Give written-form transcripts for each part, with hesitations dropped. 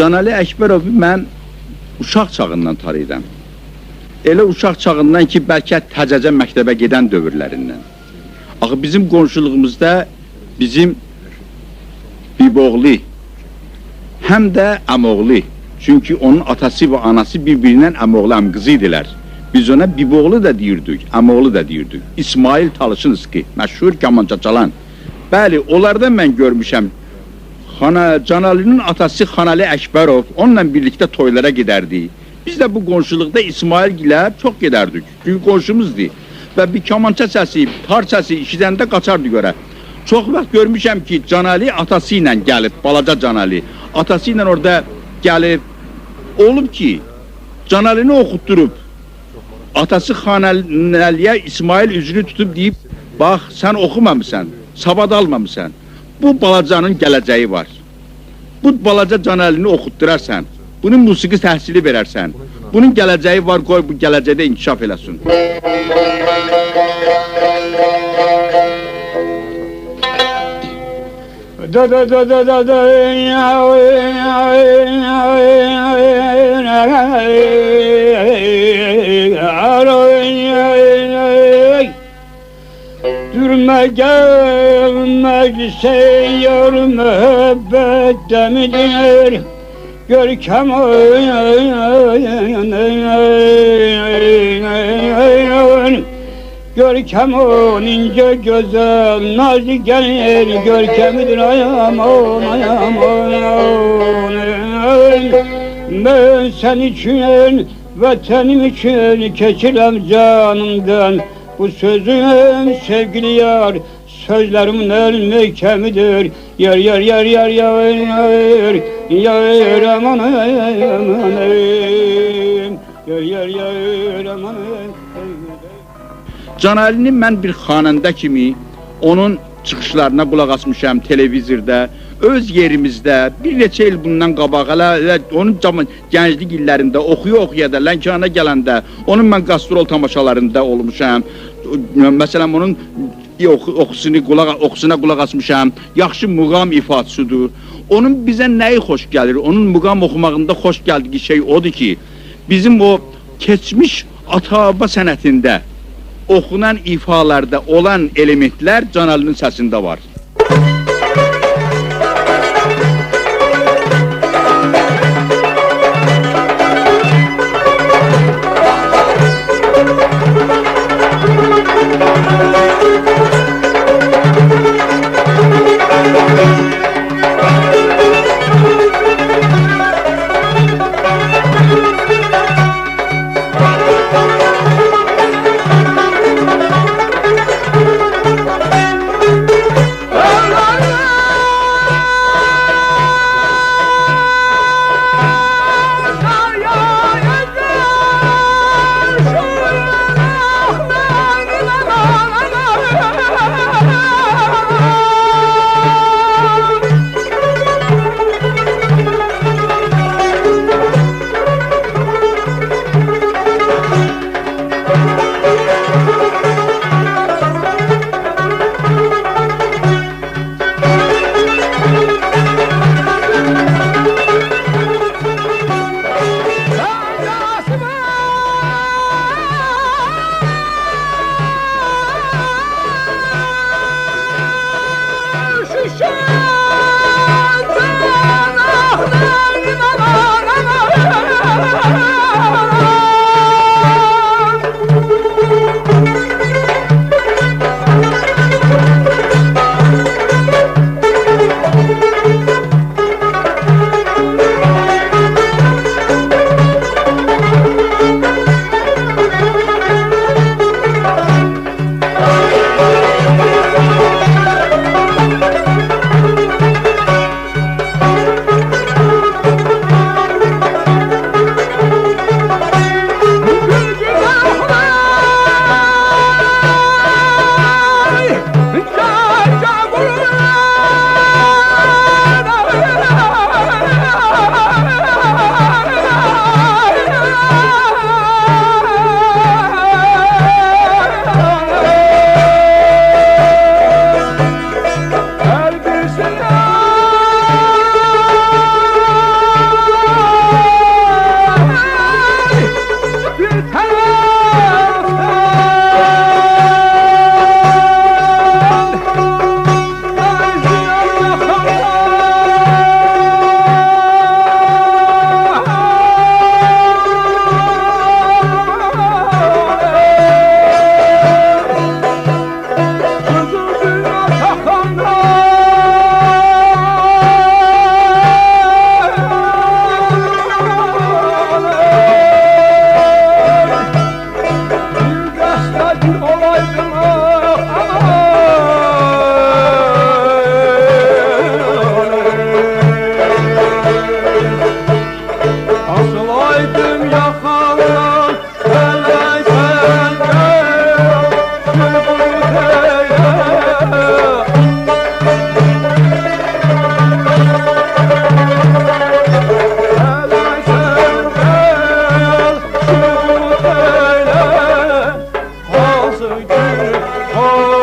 Canali Əkbərovu mən uşaq çağından tanıyıram. Elə uşaq çağından ki, bəlkə təzəcə məktəbə gedən dövrlərindən. Axı bizim qonşuluğumuzda bizim biboğlu, həm də əmoğlu. Çünki onun atası və anası bir-birindən əmoğlu, əmqızı idilər. Biz ona biboğlu da deyirdik, əmoğlu da deyirdik. İsmail Talışınski, məşhur kamança çalan. Bəli, onlardan mən görmüşəm. Canalinin atası Xanali Əkbərov onunla birlikdə toylara gedərdi. Biz də bu qonşuluqda İsmail gilə çox gedərdik. Çünki qonşumuzdur. Və bir kamança səsi, tar səsi işidəndə qaçardı görə. Çox vaxt görmüşəm ki, Canali atası ilə gəlib, balaca Canali. Atası ilə orada gəlib, olub ki, Canalini oxutdurub. Atası Xanəliyə İsmail üzünü tutub deyib, bax, sən oxumamısan, savad almamısan. Bu balacanın gələcəyi var. Bu balaca Canalini oxutdurarsan, bunun musiqi təhsili verərsən. Bunun gələcəyi var, qoy bu gələcəkdə inkişaf eləsin. Durma gelmek seyyar müebbet demidir. Görkem görkem on ince güzel nazik gelir görkemidir ayam on ben sen için vatanım için keçirem canımdan bu sözüm sevgili yar sözlerimin el kemidir yar yar yar yar yar yar yar aman aman yar yar yar aman. Canalinin mən bir xanəndə kimi onun çıxışlarına qulaq asmışam televizorda, öz yerimizdə bir neçə il bundan qabaq hələ onun gənclik illərində oxuya da Lənkərana gələndə onun mən qastrol tamaşalarında olmuşam. Məsələn onun oxusuna qulaq asmışam. Yaxşı muğam ifadəsidir. Onun bizə nəyi xoş gəlir? Onun muğam oxumağında xoş gəldiyi şey odur ki, bizim o keçmiş ata-baba sənətində oxunan ifalarda olan elementlər Canalinin səsində var.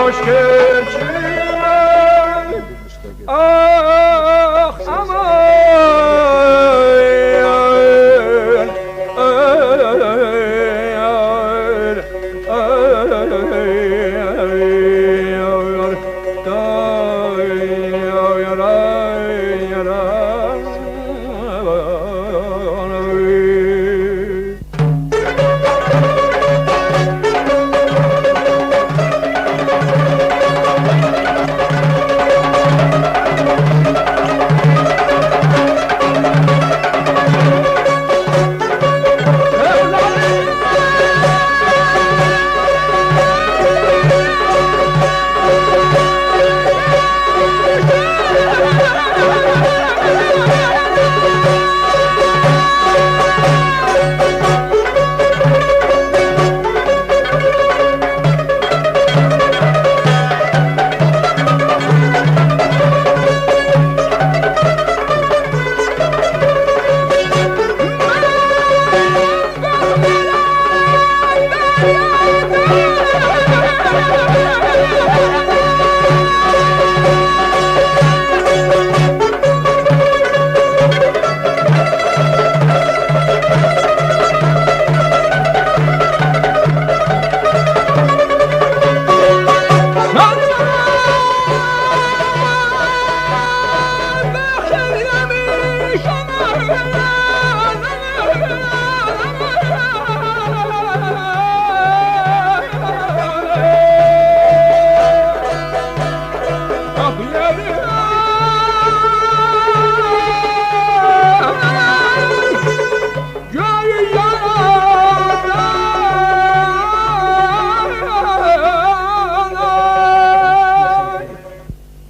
coşkun